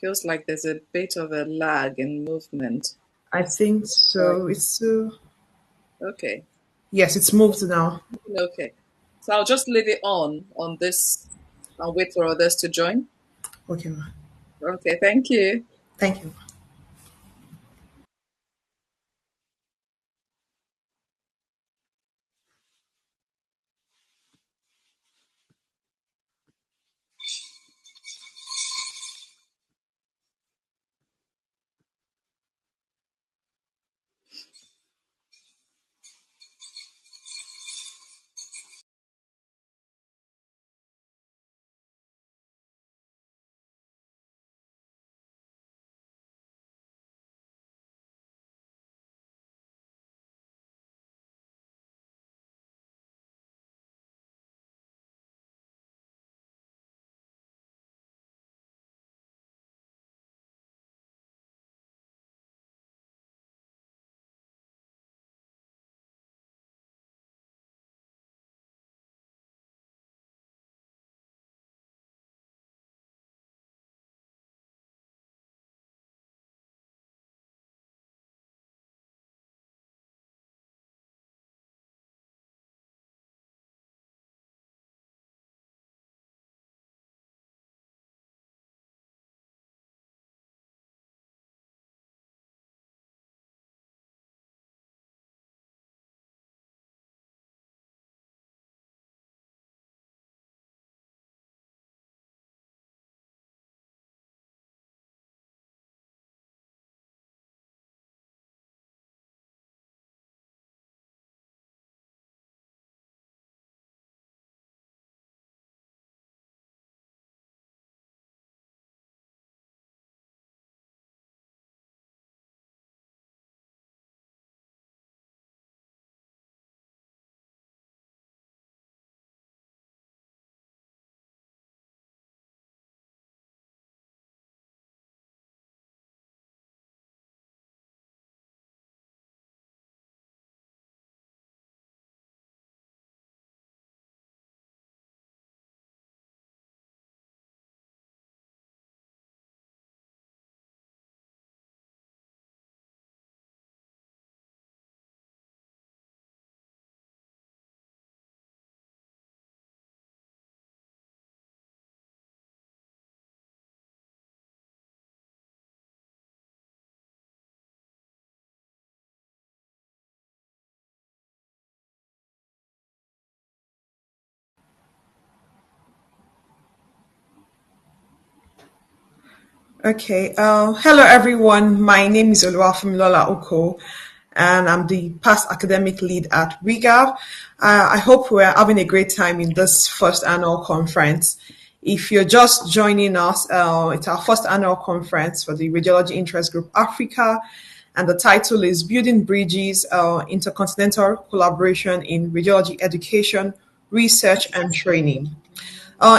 Feels like there's a bit of a lag in movement. I think Right. so. Okay. Yes, it's moved now. Okay. So I'll just leave it on this. I'll wait for others to join. Okay, ma. Okay. Thank you. Thank you. Okay. Hello, everyone. My name is Oluwafemilola Oko, and I'm the past academic lead at RIGAV. I hope we're having a great time in this first annual conference. If you're just joining us, it's our first annual conference for the Radiology Interest Group Africa, and the title is Building Bridges, Intercontinental Collaboration in Radiology Education, Research, and Training.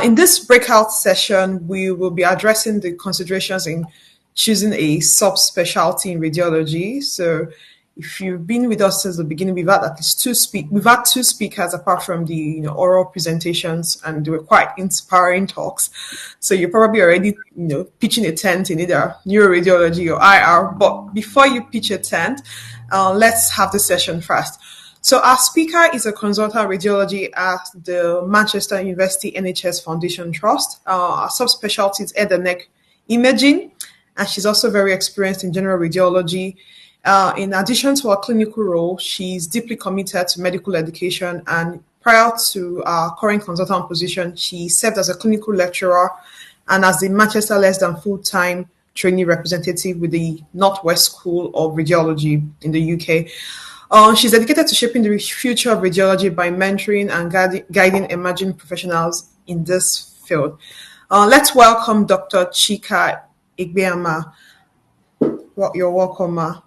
In this breakout session, we will be addressing the considerations in choosing a subspecialty in radiology. So, if you've been with us since the beginning, we've had two speakers apart from the oral presentations, and they were quite inspiring talks. So you're probably already pitching a tent in either neuroradiology or IR. But before you pitch a tent, let's have the session first. So our speaker is a consultant radiology at the Manchester University NHS Foundation Trust. Our subspecialty is head and neck imaging, and she's also very experienced in general radiology. In addition to her clinical role, she's deeply committed to medical education, and prior to our current consultant position, she served as a clinical lecturer and as the Manchester Less Than Full-Time trainee representative with the Northwest School of Radiology in the UK. She's dedicated to shaping the future of radiology by mentoring and guiding emerging professionals in this field. Let's welcome Dr. Chika Egbeama. Well, you're welcome, ma.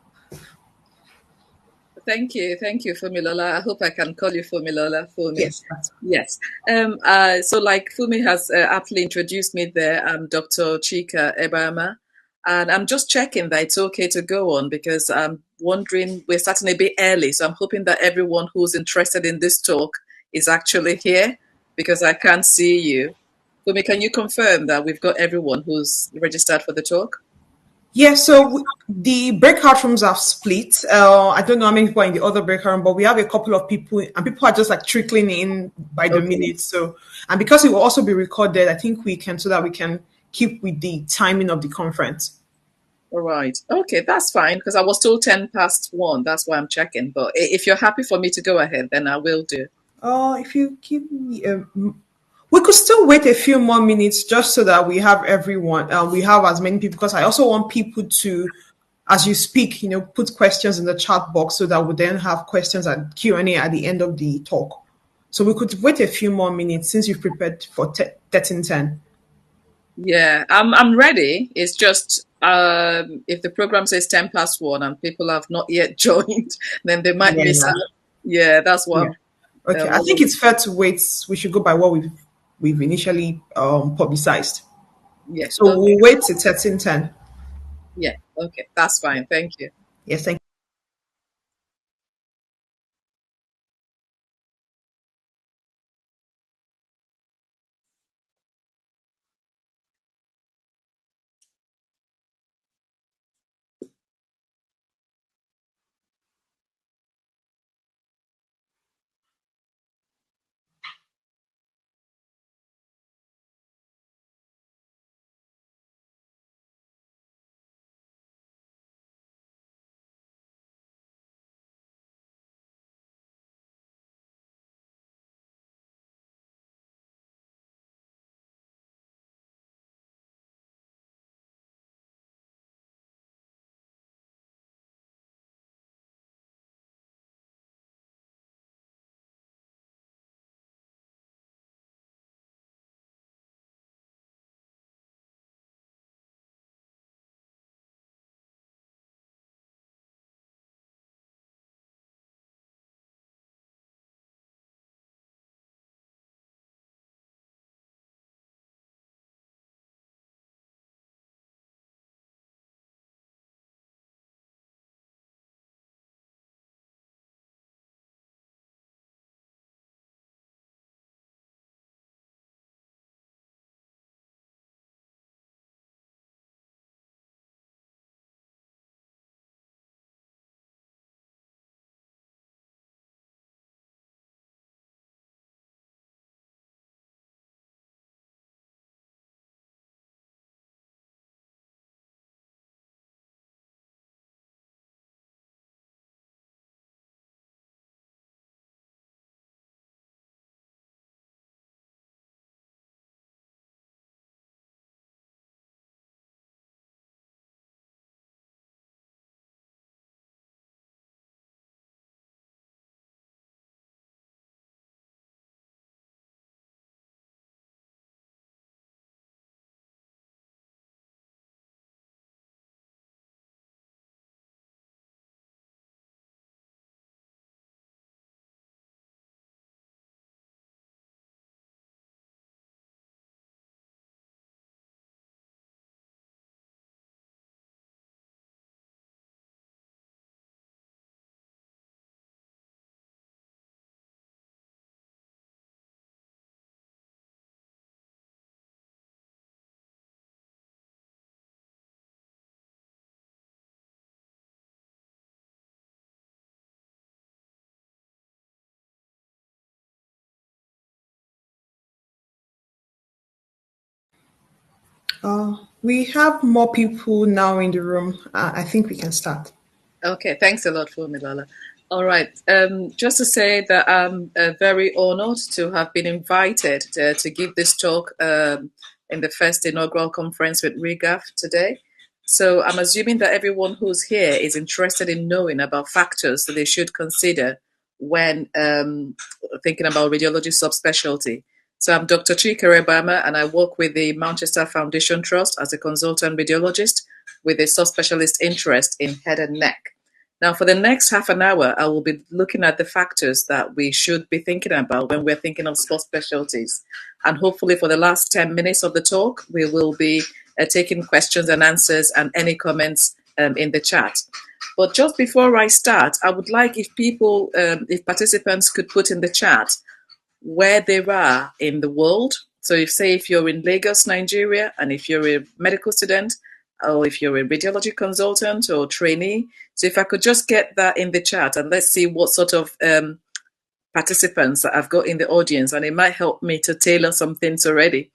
Thank you, Fumilola. I hope I can call you Fumilola, Fumi. Yes, that's Yes. So, like Fumi has aptly introduced me there, I'm Dr. Chika Egbeama, and I'm just checking that it's okay to go on because I'm wondering, we're starting a bit early, so I'm hoping that everyone who's interested in this talk is actually here because I can't see you. Fumi, can you confirm that we've got everyone who's registered for the talk? Yeah, so the breakout rooms have split. I don't know how many people are in the other breakout room, but we have a couple of people, and people are just like trickling in by the Okay. minute. So, and because it will also be recorded, I think we can so that we can keep with the timing of the conference. All right. Okay, that's fine because I was told 10 past 1. That's why I'm checking. But if you're happy for me to go ahead, then I will do. If you give me we could still wait a few more minutes just so that we have everyone, we have as many people, because I also want people to, as you speak, put questions in the chat box so that we then have questions and Q&A at the end of the talk. So we could wait a few more minutes since you've prepared for 13:10. Yeah, I'm ready. It's just if the program says 10 past 1 and people have not yet joined, then they might miss Yeah. out. Yeah, that's what Yeah. I'm Okay. I think worried. it's fair to wait. We should go by what we've initially publicized. Yeah, So okay. we'll wait till 13:10. Yeah, okay. That's fine. Thank you. Yes, thank We have more people now in the room. I think we can start. Okay, thanks a lot, Fumilala. All right, just to say that I'm very honored to have been invited to give this talk in the first inaugural conference with RIGAF today. So I'm assuming that everyone who's here is interested in knowing about factors that they should consider when thinking about radiology subspecialty. So I'm Dr. Chika Egbeama, and I work with the Manchester Foundation Trust as a consultant radiologist with a subspecialist interest in head and neck. Now, for the next half an hour, I will be looking at the factors that we should be thinking about when we're thinking of subspecialties. And hopefully, for the last 10 minutes of the talk, we will be taking questions and answers and any comments in the chat. But just before I start, I would like if participants could put in the chat where they are in the world. So if you're in Lagos, Nigeria, and if you're a medical student, or if you're a radiology consultant or trainee, so if I could just get that in the chat, and let's see what sort of participants that I've got in the audience, and it might help me to tailor some things already.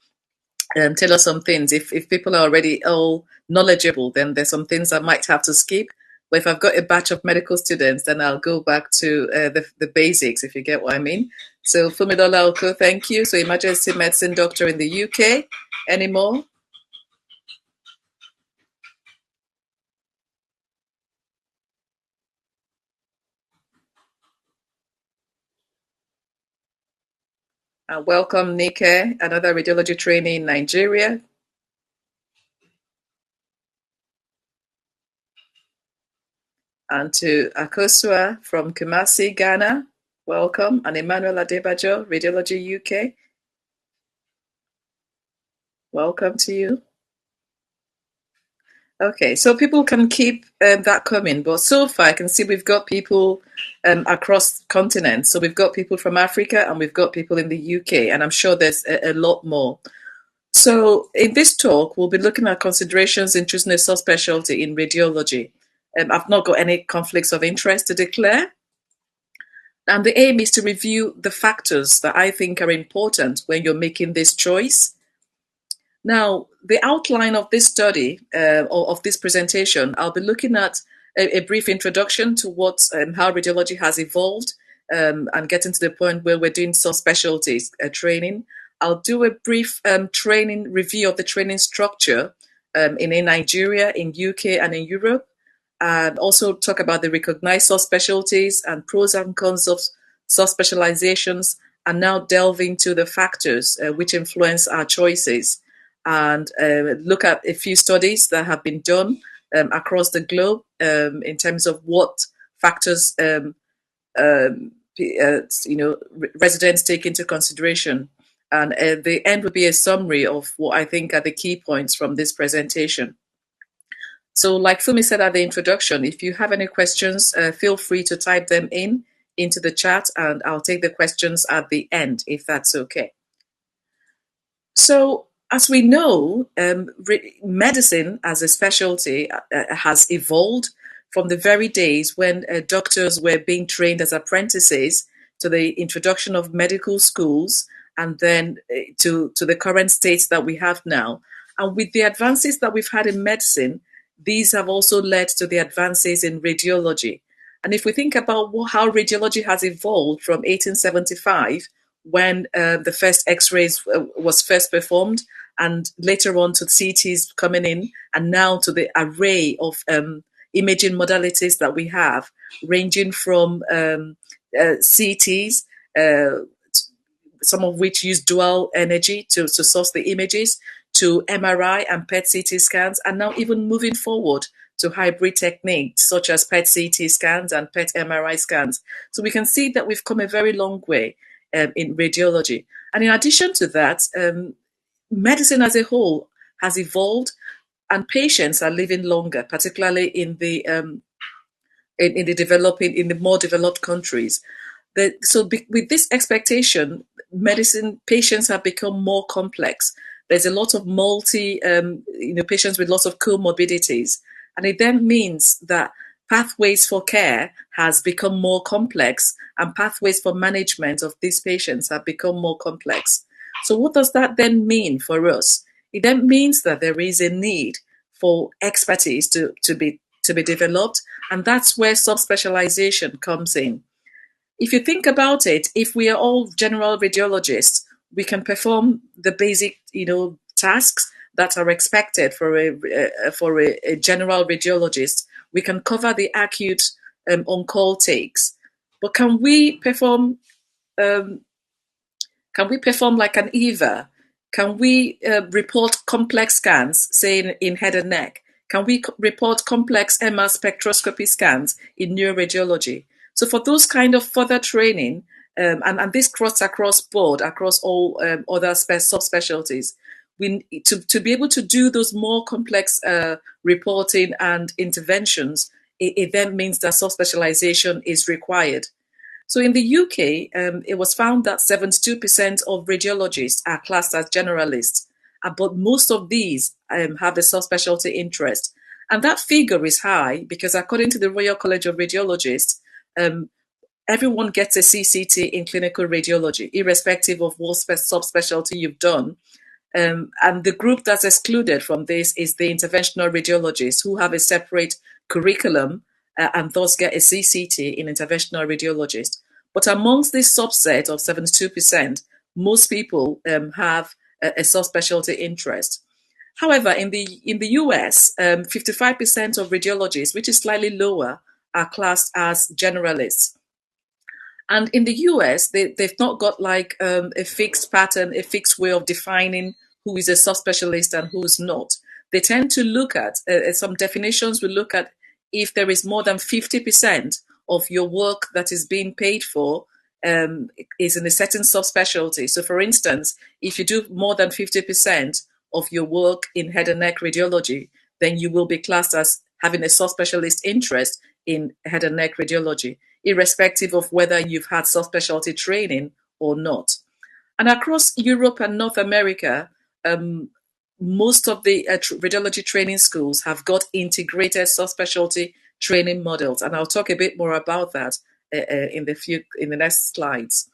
Tailor some things. If people are already all knowledgeable, then there's some things I might have to skip. But if I've got a batch of medical students, then I'll go back to the basics, if you get what I mean. So Fumidola Oko, thank you. So emergency medicine doctor in the UK. Any more? Welcome, Nike, another radiology trainee in Nigeria. And to Akosua from Kumasi, Ghana. Welcome. And Emmanuel Adebajo, Radiology UK. Welcome to you. Okay, so people can keep that coming, but so far I can see we've got people across continents. So we've got people from Africa and we've got people in the UK, and I'm sure there's a lot more. So in this talk, we'll be looking at considerations in choosing a subspecialty in radiology. I've not got any conflicts of interest to declare. And the aim is to review the factors that I think are important when you're making this choice. Now, the outline of this study, or of this presentation, I'll be looking at a brief introduction to how radiology has evolved, and getting to the point where we're doing subspecialties training. I'll do a brief training review of the training structure in Nigeria, in UK, and in Europe, and also talk about the recognized subspecialties and pros and cons of subspecializations, and now delve into the factors which influence our choices, and look at a few studies that have been done across the globe in terms of what factors residents take into consideration. And the end would be a summary of what I think are the key points from this presentation. So like Fumi said at the introduction, if you have any questions, feel free to type them into the chat, and I'll take the questions at the end, if that's okay. So as we know, medicine as a specialty has evolved from the very days when doctors were being trained as apprentices, to the introduction of medical schools, and then to the current states that we have now. And with the advances that we've had in medicine, these have also led to the advances in radiology. And if we think about how radiology has evolved from 1875, when the first X-rays was first performed, and later on to CTs coming in, and now to the array of imaging modalities that we have, ranging from CTs, some of which use dual energy to source the images, to MRI and PET-CT scans, and now even moving forward to hybrid techniques such as PET-CT scans and PET-MRI scans. So we can see that we've come a very long way in radiology. And in addition to that, medicine as a whole has evolved, and patients are living longer, particularly in the more developed countries. With this expectation, patients have become more complex. There's a lot of patients with lots of comorbidities, and it then means that pathways for care has become more complex, and pathways for management of these patients have become more complex. So what does that then mean for us? It then means that there is a need for expertise to be developed, and that's where subspecialization comes in. If you think about it, if we are all general radiologists, we can perform the basic, tasks that are expected for a general radiologist. We can cover the acute on-call takes, but can we perform like an EVA? Can we report complex scans, say in head and neck? Can we report complex MR spectroscopy scans in neuroradiology? So for those kind of further training, and this cuts across board, across all other subspecialties, to be able to do those more complex reporting and interventions, it then means that subspecialization is required. So in the UK, it was found that 72% of radiologists are classed as generalists, but most of these have a subspecialty interest. And that figure is high because according to the Royal College of Radiologists, um, everyone gets a CCT in clinical radiology, irrespective of what subspecialty you've done. And the group that's excluded from this is the interventional radiologists who have a separate curriculum and thus get a CCT in interventional radiologist. But amongst this subset of 72%, most people have a subspecialty interest. However, in the US, 55% of radiologists, which is slightly lower, are classed as generalists. And in the US, they've not got like a fixed pattern, a fixed way of defining who is a subspecialist and who's not. They tend to look at some definitions. We look at if there is more than 50% of your work that is being paid for is in a certain subspecialty. So, for instance, if you do more than 50% of your work in head and neck radiology, then you will be classed as having a subspecialist interest in head and neck radiology, irrespective of whether you've had subspecialty training or not. And across Europe and North America, um, most of the radiology training schools have got integrated subspecialty training models, and I'll talk a bit more about that in the next slides.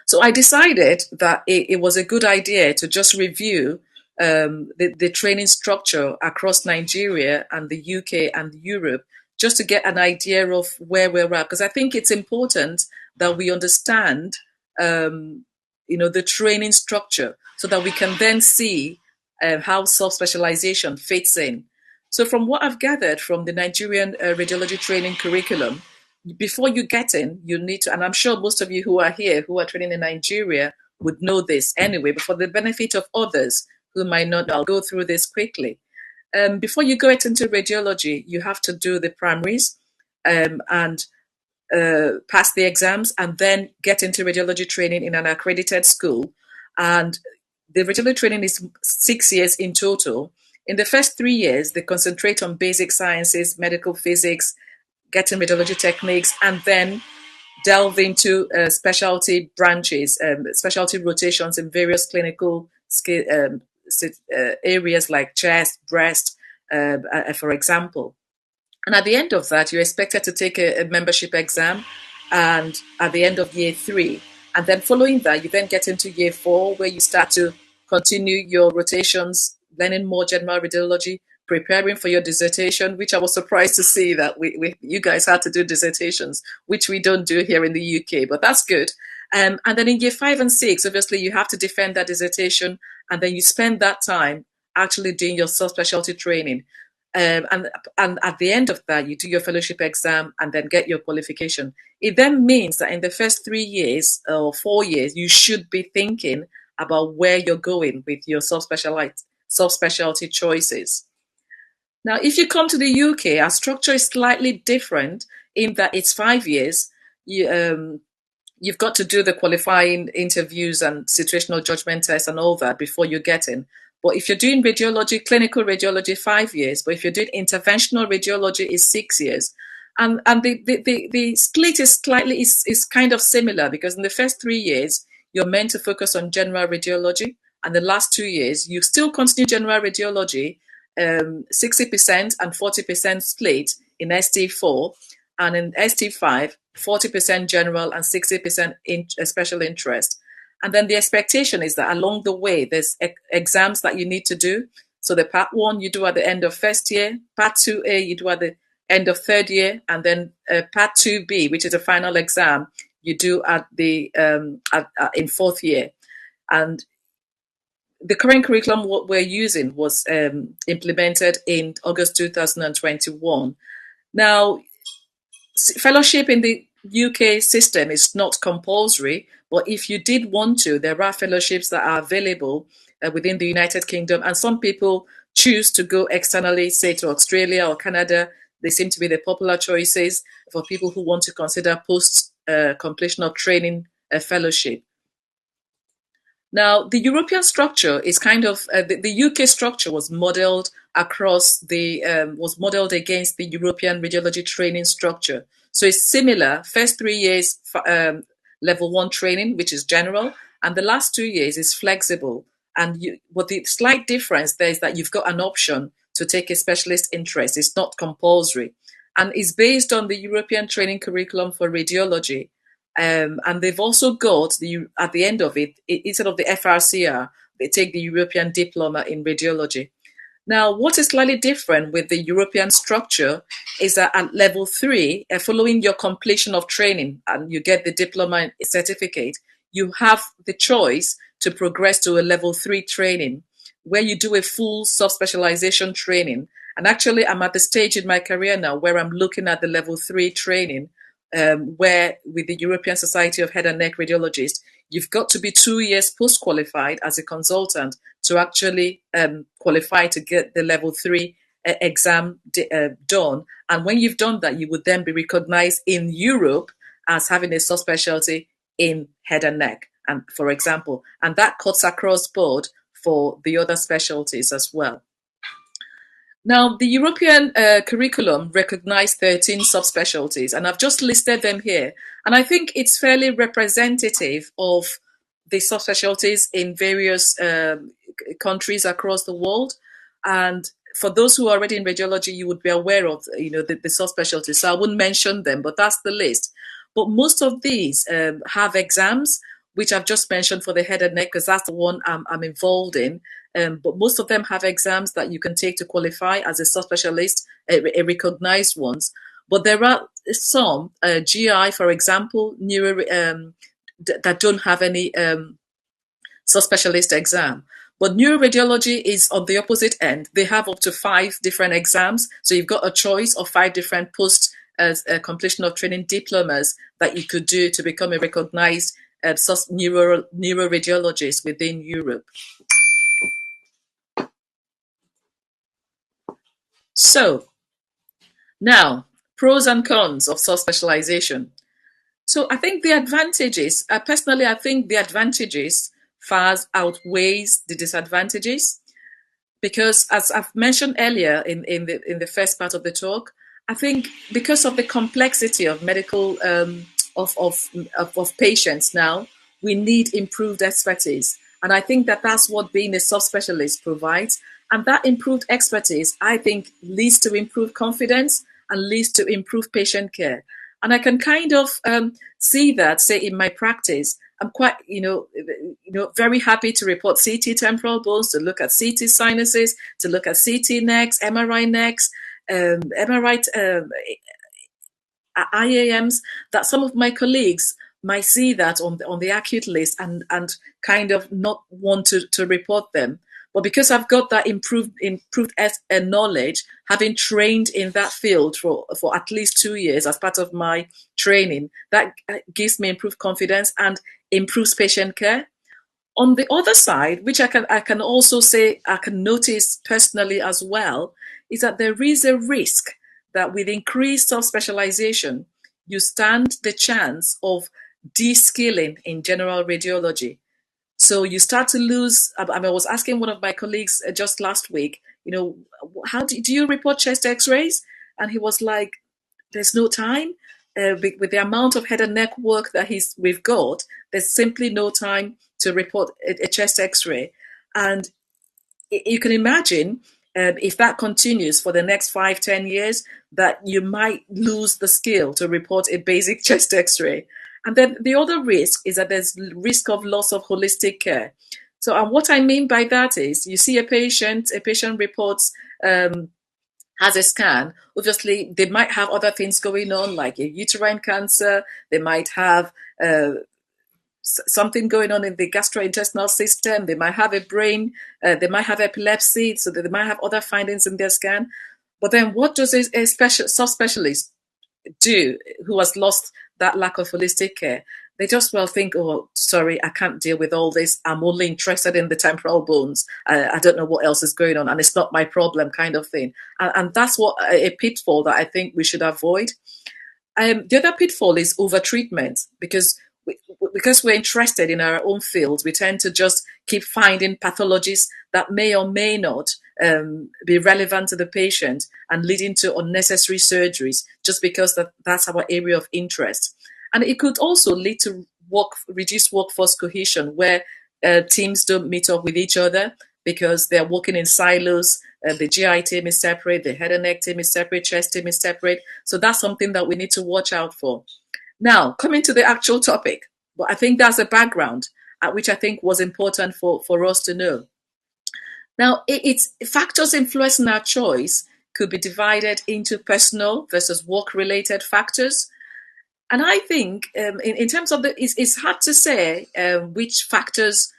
So I decided that it was a good idea to just review the training structure across Nigeria and the UK and Europe, just to get an idea of where we're at. Because I think it's important that we understand, the training structure, so that we can then see how self-specialization fits in. So from what I've gathered from the Nigerian radiology training curriculum, before you get in, you need to, and I'm sure most of you who are here, who are training in Nigeria, would know this anyway, but for the benefit of others who might not, I'll go through this quickly. Before you go into radiology, you have to do the primaries and pass the exams, and then get into radiology training in an accredited school. And the radiology training is 6 years in total. In the first 3 years, they concentrate on basic sciences, medical physics, getting radiology techniques, and then delve into specialty branches, specialty rotations in various clinical areas like chest, breast, for example. And at the end of that, you're expected to take a membership exam, and at the end of year 3. And then following that, you then get into year 4, where you start to continue your rotations, learning more general radiology, preparing for your dissertation, which I was surprised to see that you guys had to do dissertations, which we don't do here in the UK, but that's good. And then in year 5 and 6, obviously, you have to defend that dissertation, and then you spend that time actually doing your subspecialty training. And at the end of that, you do your fellowship exam and then get your qualification. It then means that in the first 3 years or 4 years, you should be thinking about where you're going with your subspecialty choices. Now, if you come to the UK, our structure is slightly different in that it's 5 years. You've got to do the qualifying interviews and situational judgment tests and all that before you get in. But if you're doing radiology, clinical radiology, 5 years. But if you're doing interventional radiology, is 6 years. And the split is kind of similar, because in the first 3 years, you're meant to focus on general radiology. And the last 2 years, you still continue general radiology, 60% and 40% split in ST4. And in ST5, 40% general and 60% special interest. And then the expectation is that along the way, there's exams that you need to do. So the part 1 you do at the end of first year, part 2A you do at the end of third year, and then part 2B, which is the final exam, you do at the in fourth year. And the current curriculum what we're using was implemented in August 2021. Now, fellowship in the UK system is not compulsory, but if you did want to, there are fellowships that are available within the United Kingdom, and some people choose to go externally, say to Australia or Canada. They seem to be the popular choices for people who want to consider post completion of training fellowship. Now, the European structure is kind of the UK structure was modeled across the was modeled against the European radiology training structure. So it's similar. First 3 years, level one training, which is general, and the last 2 years is flexible. And what the slight difference there is that you've got an option to take a specialist interest. It's not compulsory, and it's based on the European training curriculum for radiology. And they've also got at the end of it, instead of the FRCR, they take the European diploma in radiology. Now, what is slightly different with the European structure is that at level three, following your completion of training and you get the diploma certificate, you have the choice to progress to a level three training where you do a full subspecialization training. And actually, I'm at the stage in my career now where I'm looking at the level three training, where with the European Society of Head and Neck Radiologists, you've got to be 2 years post-qualified as a consultant to actually qualify to get the level three exam done. And when you've done that, you would then be recognized in Europe as having a subspecialty in head and neck, and for example, and that cuts across board for the other specialties as well. Now, the European curriculum recognized 13 subspecialties, and I've just listed them here. And I think it's fairly representative of the subspecialties in various countries across the world. And for those who are already in radiology, you would be aware of, the subspecialties. So I wouldn't mention them, but that's the list. But most of these have exams, which I've just mentioned for the head and neck, because that's the one I'm involved in. But most of them have exams that you can take to qualify as a subspecialist, a recognized ones. But there are some, GI, for example, neuro, that don't have any subspecialist exam. But neuroradiology is on the opposite end. They have up to 5 different exams. So you've got a choice of 5 different post completion of training diplomas that you could do to become a recognized neuroradiologist within Europe. So now, pros and cons of subspecialization. So I think the advantages, personally, I think the advantages far outweighs the disadvantages, because as I've mentioned earlier in the first part of the talk, I think because of the complexity of medical of patients now, we need improved expertise. And I think that that's what being a subspecialist provides. And that improved expertise, I think, leads to improved confidence and leads to improved patient care. And I can kind of see that, say, in my practice. I'm quite, very happy to report CT temporal bones, to look at CT sinuses, to look at CT necks, MRI necks, MRI IAMs, that some of my colleagues might see that on the acute list and kind of not want to report them. But because I've got that improved knowledge, having trained in that field for at least 2 years as part of my training, that gives me improved confidence and improves patient care. On the other side, which I can also say I can notice personally as well, is that there is a risk that with increased subspecialization, you stand the chance of de-skilling in general radiology. So you start to lose. I was asking one of my colleagues just last week, how do you report chest X-rays? And he was like, "There's no time. With the amount of head and neck work that we've got, there's simply no time to report a chest X-ray." And you can imagine if that continues for the next 5-10 years, that you might lose the skill to report a basic chest X-ray. And then the other risk is that there's risk of loss of holistic care. So what I mean by that is you see a patient reports, has a scan. Obviously, they might have other things going on, like a uterine cancer. They might have something going on in the gastrointestinal system. They might have a brain. They might have epilepsy. So they might have other findings in their scan. But then what does a subspecialist do who has lost that lack of holistic care? They just think, "Oh, sorry, I can't deal with all this. I'm only interested in the temporal bones. I don't know what else is going on, and it's not my problem," kind of thing. And that's what a pitfall that I think we should avoid. The other pitfall is overtreatment, because because we're interested in our own field, we tend to just keep finding pathologies that may or may not be relevant to the patient and leading to unnecessary surgeries just because that's our area of interest. And it could also lead to reduced workforce cohesion, where teams don't meet up with each other because they're working in silos. The GI team is separate, the head and neck team is separate, chest team is separate. So that's something that we need to watch out for. Now, coming to the actual topic, but I think that's a background which I think was important for us to know. Now, it's factors influencing our choice could be divided into personal versus work-related factors. And I think in terms of it's hard to say which factors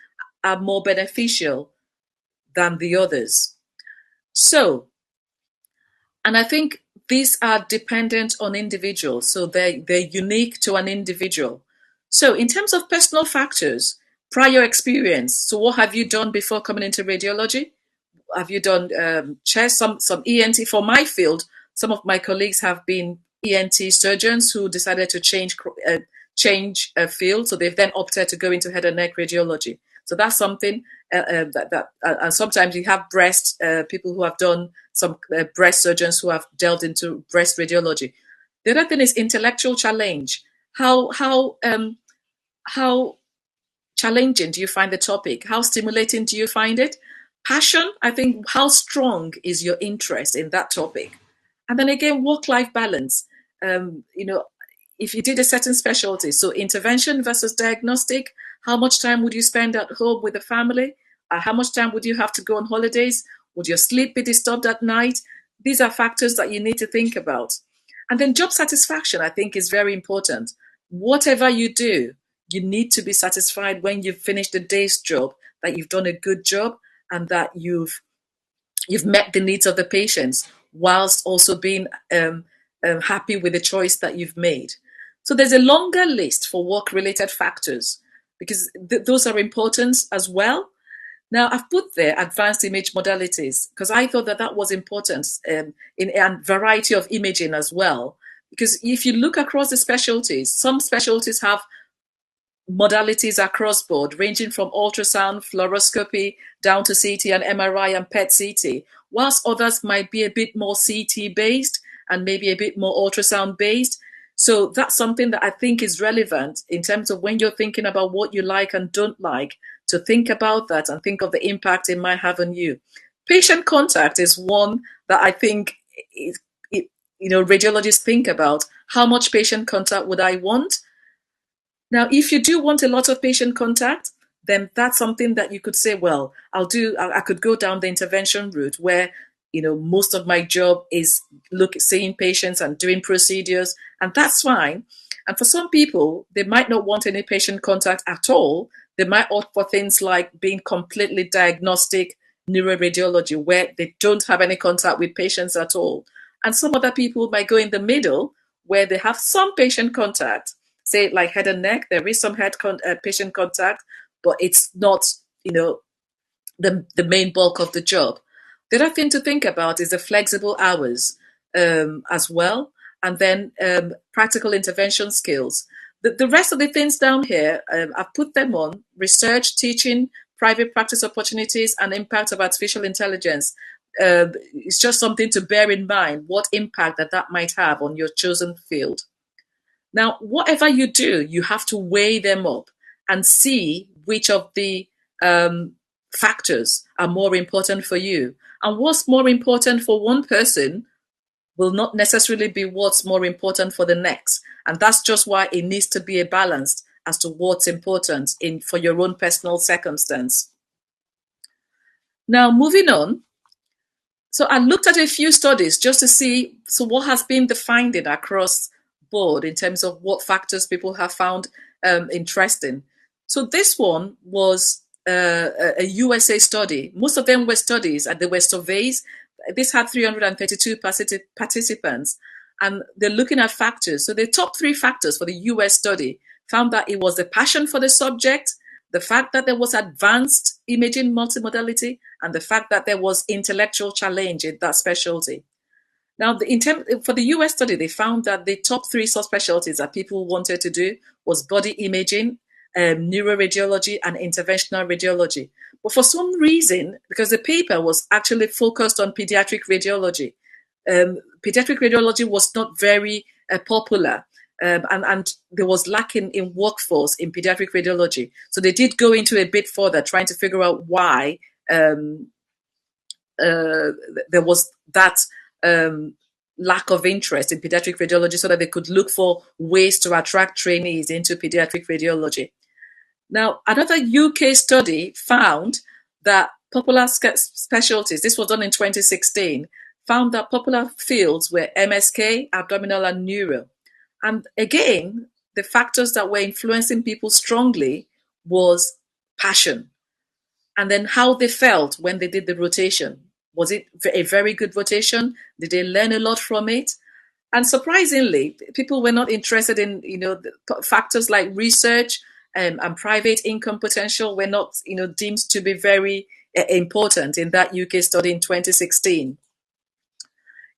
are more beneficial than the others. So, and I think these are dependent on individuals, so they're unique to an individual. So in terms of personal factors, prior experience, so what have you done before coming into radiology? Have you done chest, some ENT? For my field, some of my colleagues have been ENT surgeons who decided to change a field, so they've then opted to go into head and neck radiology. So that's something and sometimes you have breast people who have done some breast surgeons who have delved into breast radiology. The other thing is intellectual challenge. How challenging do you find the topic? How stimulating do you find it? Passion, I think, how strong is your interest in that topic? And then again, work-life balance. If you did a certain specialty, so intervention versus diagnostic, how much time would you spend at home with the family? How much time would you have to go on holidays? Would your sleep be disturbed at night? These are factors that you need to think about. And then job satisfaction, I think, is very important. Whatever you do, you need to be satisfied when you've finished the day's job, that you've done a good job and that you've met the needs of the patients whilst also being happy with the choice that you've made. So there's a longer list for work-related factors because those are important as well. Now, I've put there advanced image modalities because I thought that was important in a variety of imaging as well. Because if you look across the specialties, some specialties have modalities across board, ranging from ultrasound, fluoroscopy, down to CT and MRI and PET CT, whilst others might be a bit more CT based and maybe a bit more ultrasound based. So that's something that I think is relevant in terms of when you're thinking about what you like and don't like, to think about that and think of the impact it might have on you. Patient contact is one that I think radiologists think about. How much patient contact would I want? Now, if you do want a lot of patient contact, then that's something that you could say, well, I could go down the intervention route where, most of my job is seeing patients and doing procedures, and that's fine. And for some people, they might not want any patient contact at all. They might opt for things like being completely diagnostic neuroradiology, where they don't have any contact with patients at all. And some other people might go in the middle, where they have some patient contact, say like head and neck. There is some patient contact, but it's not, the main bulk of the job. The other thing to think about is the flexible hours as well, and then practical intervention skills. The rest of the things down here, I've put them on: research, teaching, private practice opportunities, and impact of artificial intelligence. It's just something to bear in mind, what impact that might have on your chosen field. Now, whatever you do, you have to weigh them up and see which of the factors are more important for you. And what's more important for one person will not necessarily be what's more important for the next. And that's just why it needs to be a balance as to what's important for your own personal circumstance. Now, moving on. So I looked at a few studies just to see, what has been the finding across board in terms of what factors people have found interesting. So this one was a USA study. Most of them were studies and they were surveys. This had 332 participants, and they're looking at factors. So the top 3 factors for the US study found that it was the passion for the subject, the fact that there was advanced imaging multimodality, and the fact that there was intellectual challenge in that specialty. Now, for the US study, they found that the top three subspecialties that people wanted to do was body imaging, neuroradiology, and interventional radiology. But for some reason, because the paper was actually focused on pediatric radiology, pediatric radiology was not very popular. And there was lacking in workforce in pediatric radiology. So they did go into a bit further, trying to figure out why um, there was that lack of interest in pediatric radiology, so that they could look for ways to attract trainees into pediatric radiology. Now, another UK study found that popular specialties, this was done in 2016, found that popular fields were MSK, abdominal, and neuro. And again, the factors that were influencing people strongly was passion, and then how they felt when they did the rotation. Was it a very good rotation? Did they learn a lot from it? And surprisingly, people were not interested in, factors like research, and private income potential were not, deemed to be very important in that UK study in 2016.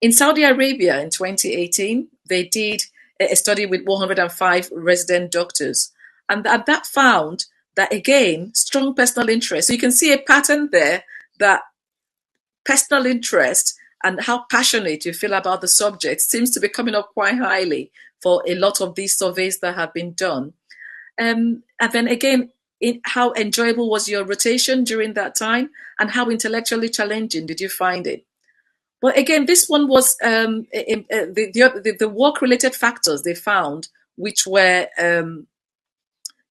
In Saudi Arabia in 2018, they did a study with 105 resident doctors, and that found that, again, strong personal interest. So you can see a pattern there, that personal interest and how passionate you feel about the subject seems to be coming up quite highly for a lot of these surveys that have been done. And then again, how enjoyable was your rotation during that time, and how intellectually challenging did you find it? But again, this one was the work-related factors they found, which were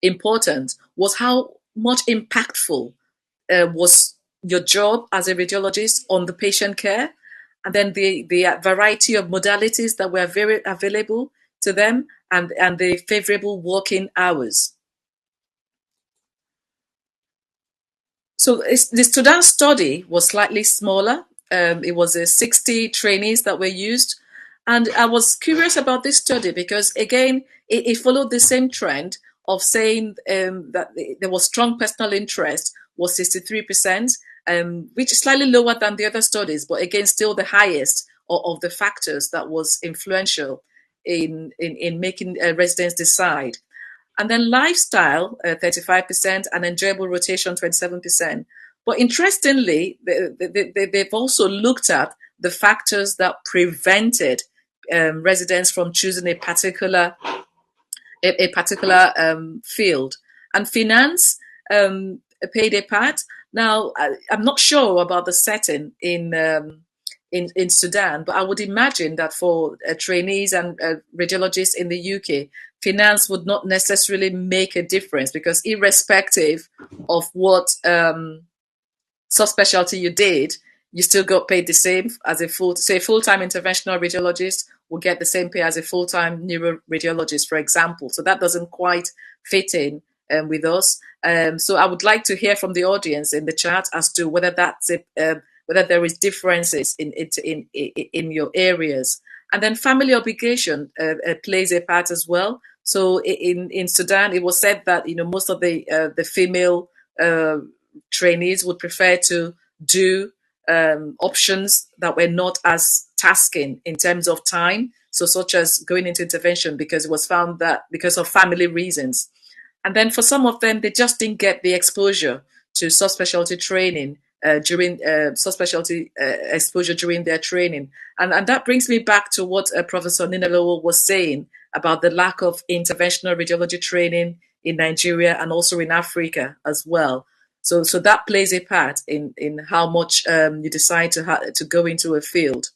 important, was how much impactful was your job as a radiologist on the patient care, and then the variety of modalities that were very available to them, and the favorable working hours. So the Sudan study was slightly smaller. It was 60 trainees that were used. And I was curious about this study because, again, it followed the same trend of saying that there was strong personal interest, was 63%, which is slightly lower than the other studies, but again, still the highest of the factors that was influential in making residents decide. And then lifestyle, 35%, and enjoyable rotation, 27%. But interestingly, they've also looked at the factors that prevented residents from choosing a particular field. And finance played a part. Now, I'm not sure about the setting in Sudan, but I would imagine that for trainees and radiologists in the UK, finance would not necessarily make a difference, because irrespective of what subspecialty you did, you still got paid the same as a full-time interventional radiologist will get the same pay as a full-time neuroradiologist, for example. So that doesn't quite fit in with us. So I would like to hear from the audience in the chat as to whether whether there is differences in your areas. And then family obligation plays a part as well. So in Sudan, it was said that most of the female trainees would prefer to do options that were not as tasking in terms of time, so such as going into intervention, because it was found that because of family reasons. And then for some of them, they just didn't get the exposure to subspecialty training during subspecialty exposure during their training. And that brings me back to what Professor Ninalowo was saying about the lack of interventional radiology training in Nigeria and also in Africa as well. So that plays a part in how much you decide to go into a field.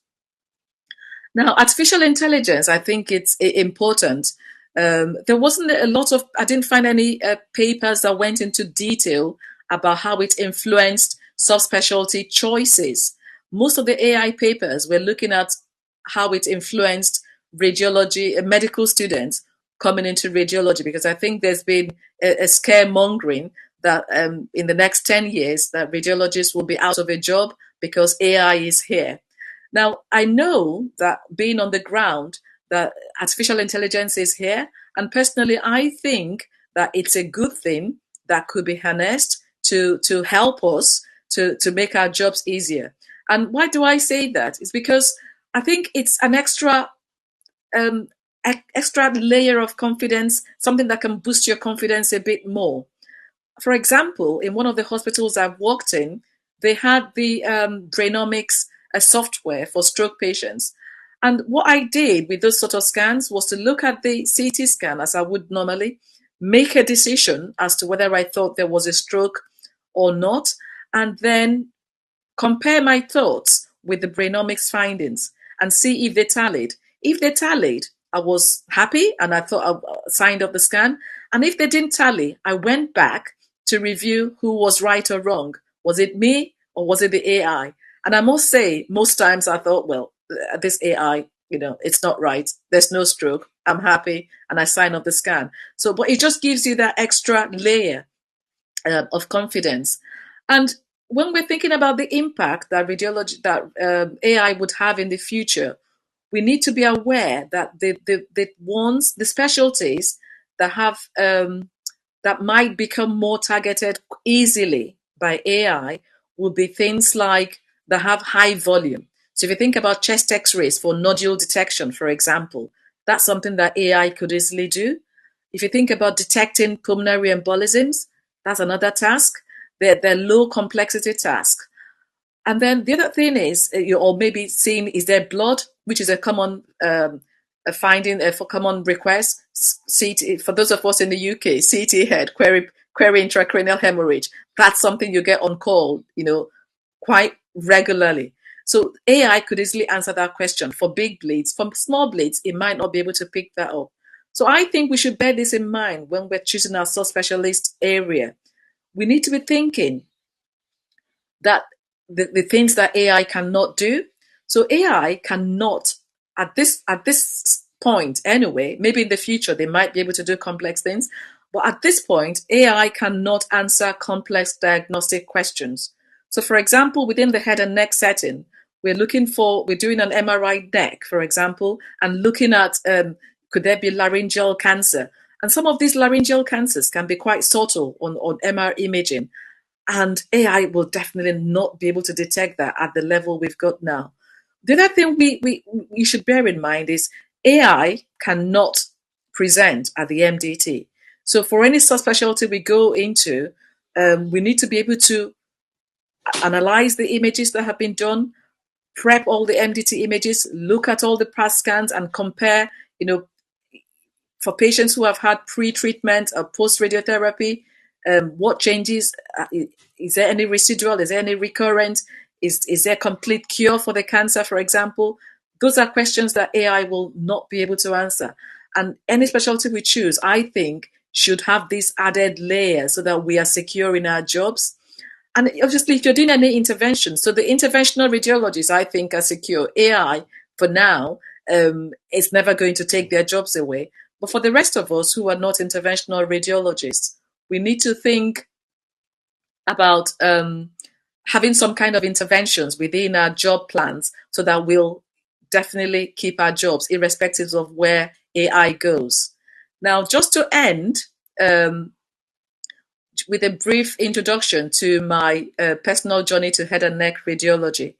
Now, artificial intelligence, I think it's important. There wasn't a lot of, I didn't find any papers that went into detail about how it influenced subspecialty choices. Most of the AI papers were looking at how it influenced radiology, medical students coming into radiology, because I think there's been a scaremongering that in the next 10 years that radiologists will be out of a job because AI is here. Now, I know that being on the ground, that artificial intelligence is here. And personally, I think that it's a good thing that could be harnessed to help us to make our jobs easier. And why do I say that? It's because I think it's an um, extra layer of confidence, something that can boost your confidence a bit more. For example, in one of the hospitals I've worked in, they had the Brainomics software for stroke patients. And what I did with those sort of scans was to look at the CT scan as I would normally, make a decision as to whether I thought there was a stroke or not, and then compare my thoughts with the Brainomics findings and see if they tallied. If they tallied, I was happy and I thought I signed up the scan. And if they didn't tally, I went back to review who was right or wrong. Was it me or was it the AI? And I must say, most times I thought, well, this AI, it's not right. There's no stroke. I'm happy and I sign up the scan. So, but it just gives you that extra layer of confidence. And when we're thinking about the impact that radiology, that AI would have in the future, we need to be aware that the specialties that have that might become more targeted easily by AI will be things like that have high volume. So if you think about chest X-rays for nodule detection, for example, that's something that AI could easily do. If you think about detecting pulmonary embolisms, that's another task. They're low complexity tasks. And then the other thing is, you or maybe seeing is there blood, which is a common a finding for common request. CT for those of us in the UK, CT head query intracranial hemorrhage. That's something you get on call, quite regularly. So AI could easily answer that question for big bleeds. For small bleeds, it might not be able to pick that up. So I think we should bear this in mind when we're choosing our subspecialist area. We need to be thinking that the things that AI cannot do. So AI cannot at this point anyway. Maybe in the future they might be able to do complex things, but at this point AI cannot answer complex diagnostic questions. So, for example, within the head and neck setting, we're doing an MRI neck, for example, and looking at could there be laryngeal cancer. And some of these laryngeal cancers can be quite subtle on MR imaging. And AI will definitely not be able to detect that at the level we've got now. The other thing we should bear in mind is AI cannot present at the MDT. So for any subspecialty we go into, we need to be able to analyze the images that have been done, prep all the MDT images, look at all the past scans and compare, for patients who have had pre-treatment or post-radiotherapy, what changes? Is there any residual? Is there any recurrent? Is there complete cure for the cancer, for example? Those are questions that AI will not be able to answer. And any specialty we choose, I think, should have this added layer so that we are secure in our jobs. And obviously, if you're doing any intervention, so the interventional radiologists, I think, are secure. AI, for now, is never going to take their jobs away. But for the rest of us who are not interventional radiologists, we need to think about having some kind of interventions within our job plans so that we'll definitely keep our jobs, irrespective of where AI goes. Now, just to end, with a brief introduction to my personal journey to head and neck radiology.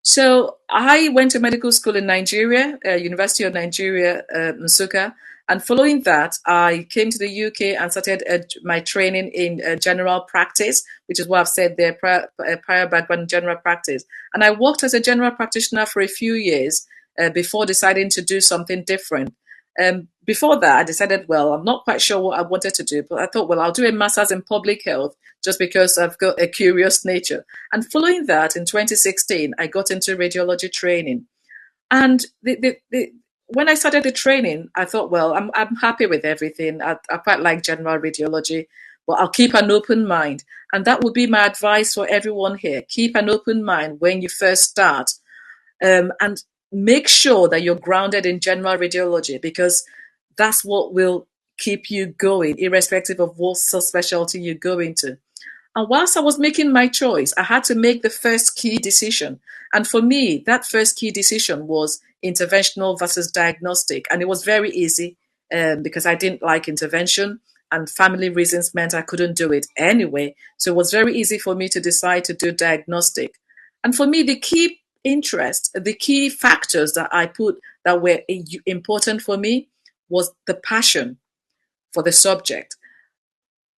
So I went to medical school in Nigeria, University of Nigeria, Nsukka, and following that, I came to the UK and started my training in general practice, which is what I've said there, prior background in general practice. And I worked as a general practitioner for a few years before deciding to do something different. Before that, I decided, well, I'm not quite sure what I wanted to do, but I thought, well, I'll do a master's in public health just because I've got a curious nature. And following that, in 2016, I got into radiology training. And when I started the training, I thought, well, I'm happy with everything. I quite like general radiology, but I'll keep an open mind. And that would be my advice for everyone here. Keep an open mind when you first start. And make sure that you're grounded in general radiology because that's what will keep you going, irrespective of what subspecialty you go into. And whilst I was making my choice, I had to make the first key decision. And for me, that first key decision was interventional versus diagnostic. And it was very easy because I didn't like intervention and family reasons meant I couldn't do it anyway. So it was very easy for me to decide to do diagnostic. And for me, the key interest, the key factors that I put that were important for me was the passion for the subject.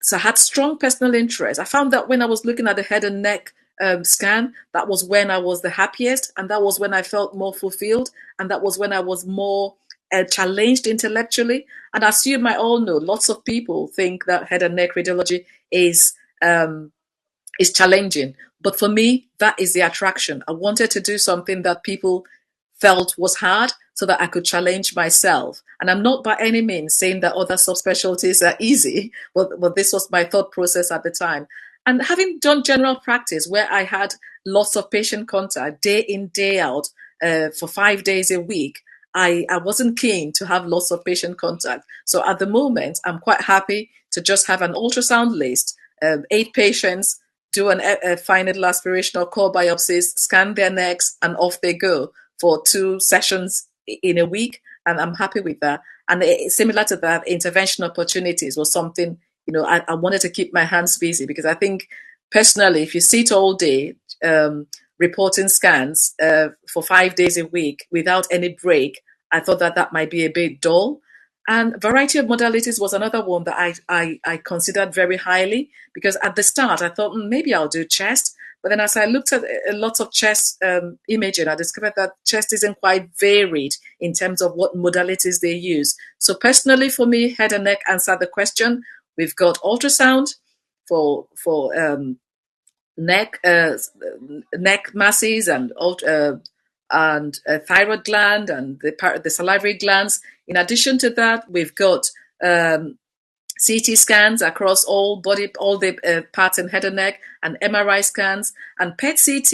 So I had strong personal interest. I found that when I was looking at the head and neck scan, that was when I was the happiest, and that was when I felt more fulfilled, and that was when I was more challenged intellectually. And as you might all know, lots of people think that head and neck radiology is um, is challenging. But for me, that is the attraction. I wanted to do something that people felt was hard so that I could challenge myself. And I'm not by any means saying that other subspecialties are easy, but this was my thought process at the time. And having done general practice where I had lots of patient contact day in, day out for 5 days a week, I wasn't keen to have lots of patient contact. So at the moment, I'm quite happy to just have an ultrasound list, 8 patients, do a fine needle aspiration or core biopsies, scan their necks, and off they go for 2 sessions in a week. And I'm happy with that. And similar to that, intervention opportunities was something, I wanted to keep my hands busy because I think personally, if you sit all day reporting scans for 5 days a week without any break, I thought that that might be a bit dull. And variety of modalities was another one that I considered very highly because at the start I thought maybe I'll do chest. But then as I looked at a lot of chest imaging, I discovered that chest isn't quite varied in terms of what modalities they use. So personally for me, head and neck answered the question. We've got ultrasound for neck neck masses and thyroid gland and the salivary glands. In addition to that, we've got CT scans across all the parts in head and neck, and MRI scans and PET CT.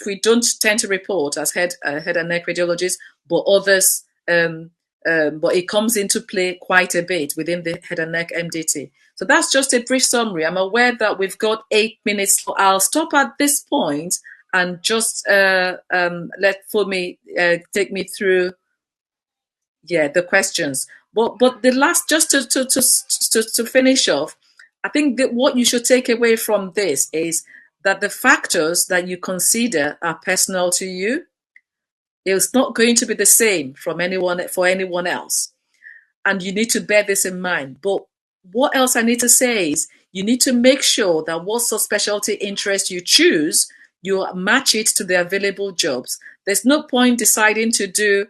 We don't tend to report as head and neck radiologists, but others. But it comes into play quite a bit within the head and neck MDT. So that's just a brief summary. I'm aware that we've got 8 minutes. So I'll stop at this point and just let Fumi take me through, the questions. But the last, just to finish off, I think that what you should take away from this is that the factors that you consider are personal to you. It's not going to be the same for anyone else. And you need to bear this in mind. But what else I need to say is you need to make sure that what subspecialty interest you choose, you match it to the available jobs. There's no point deciding to do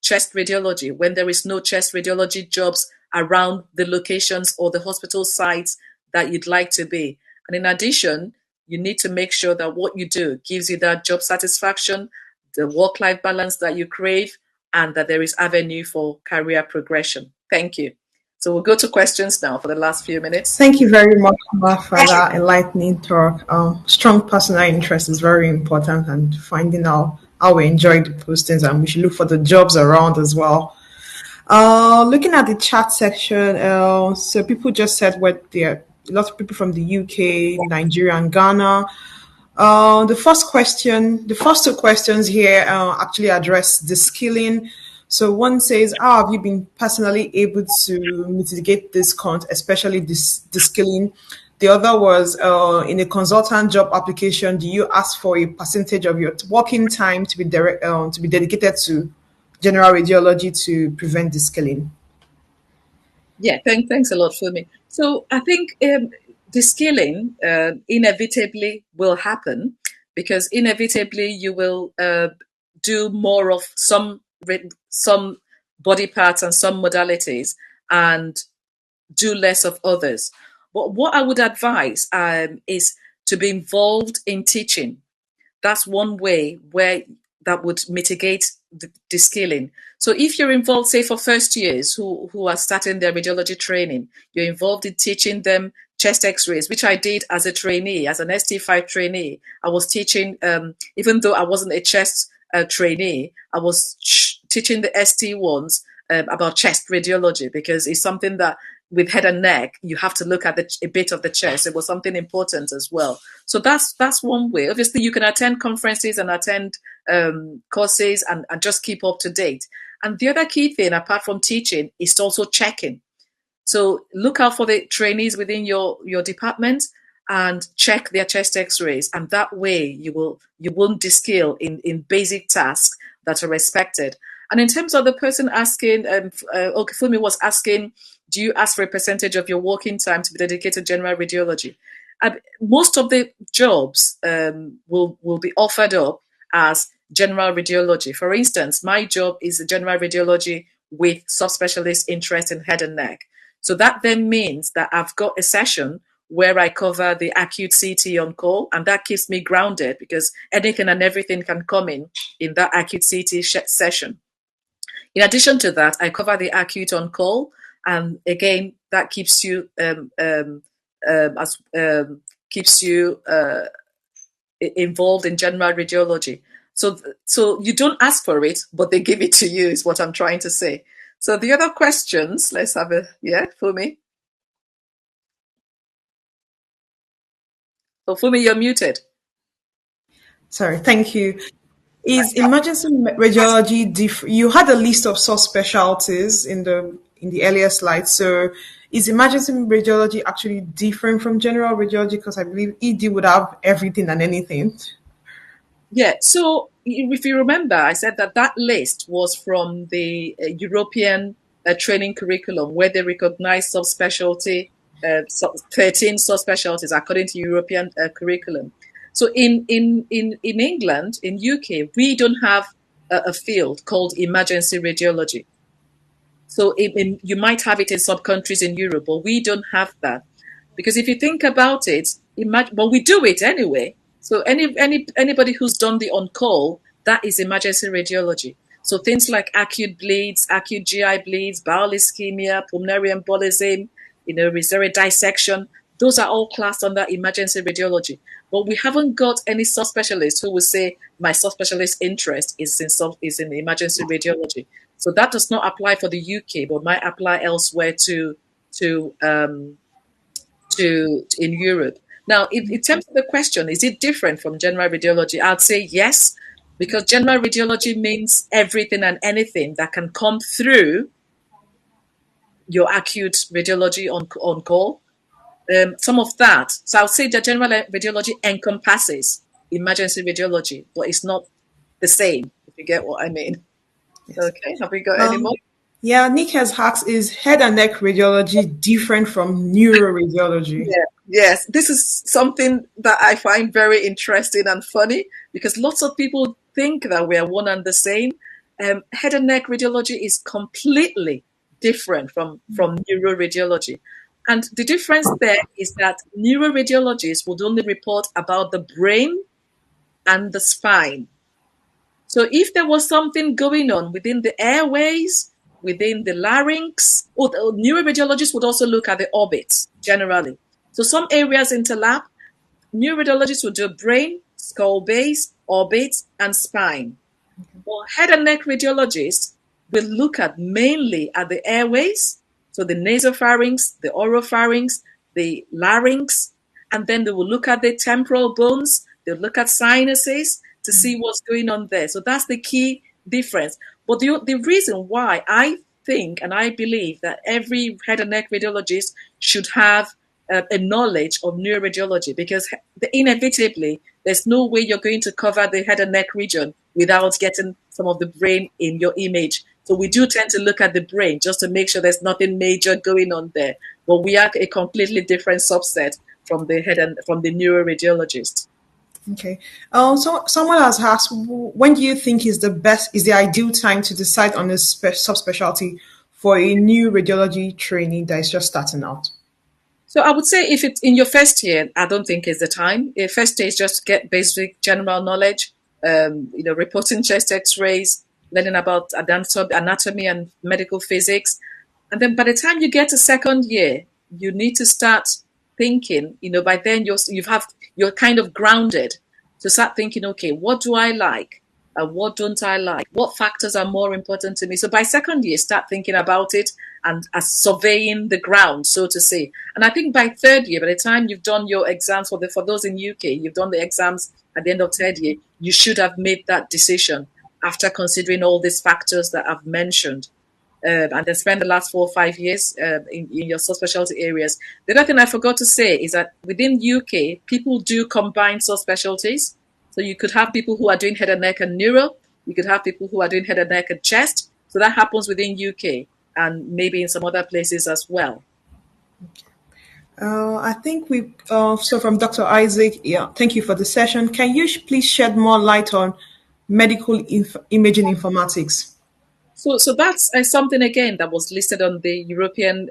chest radiology when there is no chest radiology jobs around the locations or the hospital sites that you'd like to be. And in addition, you need to make sure that what you do gives you that job satisfaction, the work-life balance that you crave, and that there is avenue for career progression. Thank you. So we'll go to questions now for the last few minutes. Thank you very much, Ma, for that enlightening talk. Strong personal interest is very important, and finding out how we enjoy the postings, and we should look for the jobs around as well. Looking at the chat section, so people just said what there are a lot of people from the UK, Nigeria, and Ghana. The first two questions here actually address the skilling. So one says, how have you been personally able to mitigate this count, especially the skilling? The other was, in a consultant job application, do you ask for a percentage of your working time to be dedicated to general radiology to prevent the skilling? Yeah, thanks a lot, Fumi. So I think the scaling inevitably will happen because inevitably you will do more of some body parts and some modalities and do less of others. But what I would advise is to be involved in teaching. That's one way where that would mitigate the scaling. So if you're involved, say for first years who are starting their radiology training, you're involved in teaching them chest x-rays, which I did as a trainee, as an ST5 trainee. I was teaching, even though I wasn't a chest trainee, I was teaching the ST1s about chest radiology because it's something that with head and neck, you have to look at a bit of the chest. It was something important as well. So that's one way. Obviously, you can attend conferences and attend courses and just keep up to date. And the other key thing, apart from teaching, is also checking. So look out for the trainees within your department and check their chest x-rays, and that way you won't descale in basic tasks that are expected. And in terms of the person asking, okay, Fumi was asking, do you ask for a percentage of your working time to be dedicated to general radiology? Most of the jobs will be offered up as general radiology. For instance, my job is general radiology with subspecialist interest in head and neck. So that then means that I've got a session where I cover the acute CT on call, and that keeps me grounded because anything and everything can come in that acute CT session. In addition to that, I cover the acute on call, and again, that keeps you as keeps you involved in general radiology. So you don't ask for it, but they give it to you. Is what I'm trying to say. So the other questions, let's have Fumi. So Fumi, you're muted. Sorry, thank you. Is emergency radiology you had a list of subspecialties in the earlier slide. So is emergency radiology actually different from general radiology? Because I believe ED would have everything and anything. Yeah, so if you remember, I said that list was from the European training curriculum where they recognize subspecialty, 13 subspecialties according to European curriculum. So in England, in UK, we don't have a field called emergency radiology. So you might have it in some countries in Europe, but we don't have that. Because if you think about it, but we do it anyway. So anybody who's done the on-call, that is emergency radiology. So things like acute bleeds, acute GI bleeds, bowel ischemia, pulmonary embolism, reserve dissection, those are all classed under emergency radiology. But we haven't got any subspecialist who will say my subspecialist interest is in emergency radiology. So that does not apply for the UK, but might apply elsewhere to in Europe. Now, in terms of the question, is it different from general radiology? I'd say yes, because general radiology means everything and anything that can come through your acute radiology on call. Some of that. So I would say that general radiology encompasses emergency radiology, but it's not the same, if you get what I mean. Yes. Okay, have we got any more? Yeah, Nick has asked, is head and neck radiology different from neuroradiology? Yeah, yes, this is something that I find very interesting and funny because lots of people think that we are one and the same. Head and neck radiology is completely different from neuroradiology. And the difference there is that neuroradiologists would only report about the brain and the spine. So if there was something going on within the airways, within the larynx, or the neuroradiologists would also look at the orbits generally. So some areas interlap. Neuroradiologists would do brain, skull base, orbit, and spine. Well, head and neck radiologists will look at mainly at the airways, so the nasopharynx, the oropharynx, the larynx, and then they will look at the temporal bones, they'll look at sinuses to see what's going on there. So that's the key difference. But the reason why I think and I believe that every head and neck radiologist should have a knowledge of neuroradiology because inevitably there's no way you're going to cover the head and neck region without getting some of the brain in your image. So we do tend to look at the brain just to make sure there's nothing major going on there. But we are a completely different subset from the head and from the neuroradiologist. Okay. So someone has asked, when do you think is the ideal time to decide on a subspecialty for a new radiology trainee that is just starting out? So I would say if it's in your first year, I don't think it's the time. Your first year is just get basic general knowledge, reporting chest x-rays, learning about anatomy and medical physics. And then by the time you get to second year, you need to start thinking, by then you're kind of grounded to start thinking, okay, what do I like? And what don't I like? What factors are more important to me? So by second year, start thinking about it and as surveying the ground, so to say. And I think by third year, by the time you've done your exams for those in UK, you've done the exams at the end of third year, you should have made that decision after considering all these factors that I've mentioned. and then spend the last 4 or 5 years in your subspecialty areas. The other thing I forgot to say is that within UK, people do combine subspecialties. So you could have people who are doing head and neck and neuro. You could have people who are doing head and neck and chest. So that happens within UK and maybe in some other places as well. I think so from Dr. Isaac, yeah, thank you for the session. Can you please shed more light on medical imaging informatics? So that's something again that was listed on the European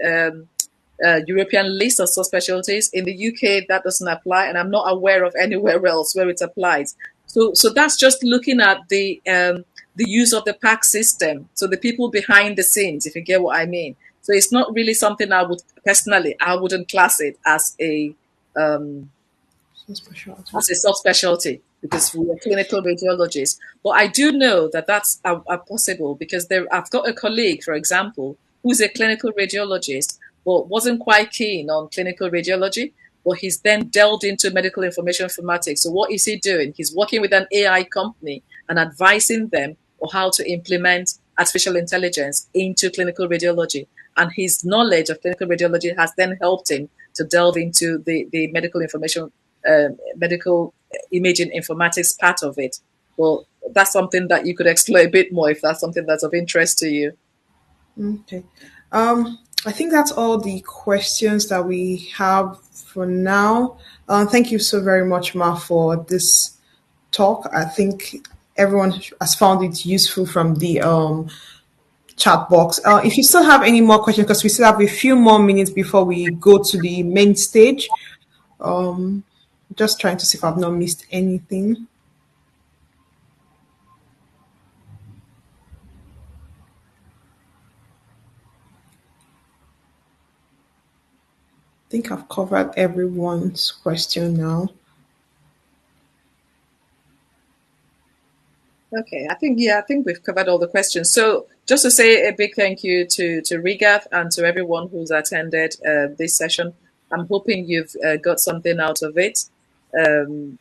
list of subspecialties. In the UK, that doesn't apply, and I'm not aware of anywhere else where it applies. So that's just looking at the use of the PAC system. So the people behind the scenes, if you get what I mean. So it's not really something I would personally, I wouldn't class it um, Specialty. as a subspecialty because we are clinical radiologists. But I do know that that's possible because I've got a colleague, for example, who's a clinical radiologist, but wasn't quite keen on clinical radiology. But he's then delved into medical information informatics. So what is he doing? He's working with an AI company and advising them on how to implement artificial intelligence into clinical radiology. And his knowledge of clinical radiology has then helped him to delve into the medical imaging informatics part of it. Well, that's something that you could explore a bit more if that's something that's of interest to you. Okay. I think that's all the questions that we have for now. Thank you so very much, Ma, for this talk. I think everyone has found it useful from the chat box. If you still have any more questions, because we still have a few more minutes before we go to the main stage, just trying to see if I've not missed anything. I think I've covered everyone's question now. Okay, I think we've covered all the questions. So just to say a big thank you to Regath and to everyone who's attended this session. I'm hoping you've got something out of it. Um,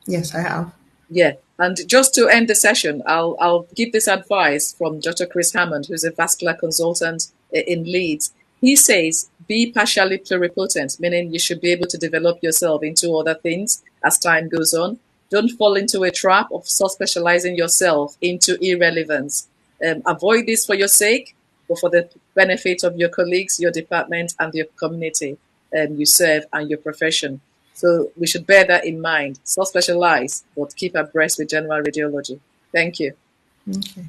Yes, I have. Yeah, and just to end the session, I'll give this advice from Dr. Chris Hammond, who's a vascular consultant in Leeds. He says, be partially pluripotent, meaning you should be able to develop yourself into other things as time goes on. Don't fall into a trap of subspecializing yourself into irrelevance. Avoid this for your sake, but for the benefit of your colleagues, your department, and your community you serve and your profession. So we should bear that in mind. Subspecialize, but keep abreast with general radiology. Thank you. Okay.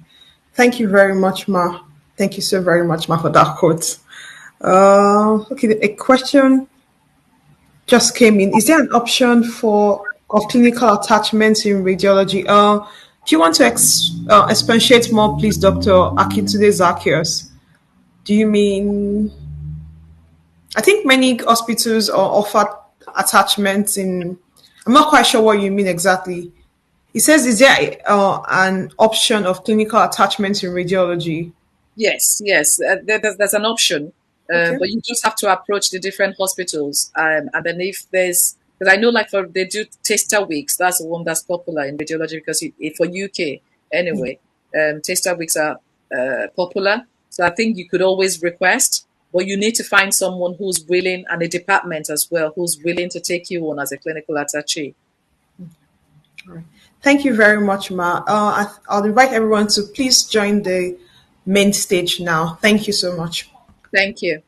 Thank you very much, Ma. Thank you so very much, Ma, for that quote. Okay, a question just came in. Is there an option for of clinical attachments in radiology? Do you want to expatiate more, please, Dr. Akintunde Zacchaeus? Do you mean? I think many hospitals are offer attachments in. I'm not quite sure what you mean exactly. It says, is there an option of clinical attachments in radiology? Yes. There's an option, Okay. but you just have to approach the different hospitals. And then if there's, because I know like they do taster weeks. That's the one that's popular in radiology because for UK anyway, taster weeks are popular. So I think you could always request, but you need to find someone who's willing and a department as well who's willing to take you on as a clinical attaché. All right. Thank you very much, Ma. I'll invite everyone to please join the main stage now. Thank you so much. Thank you.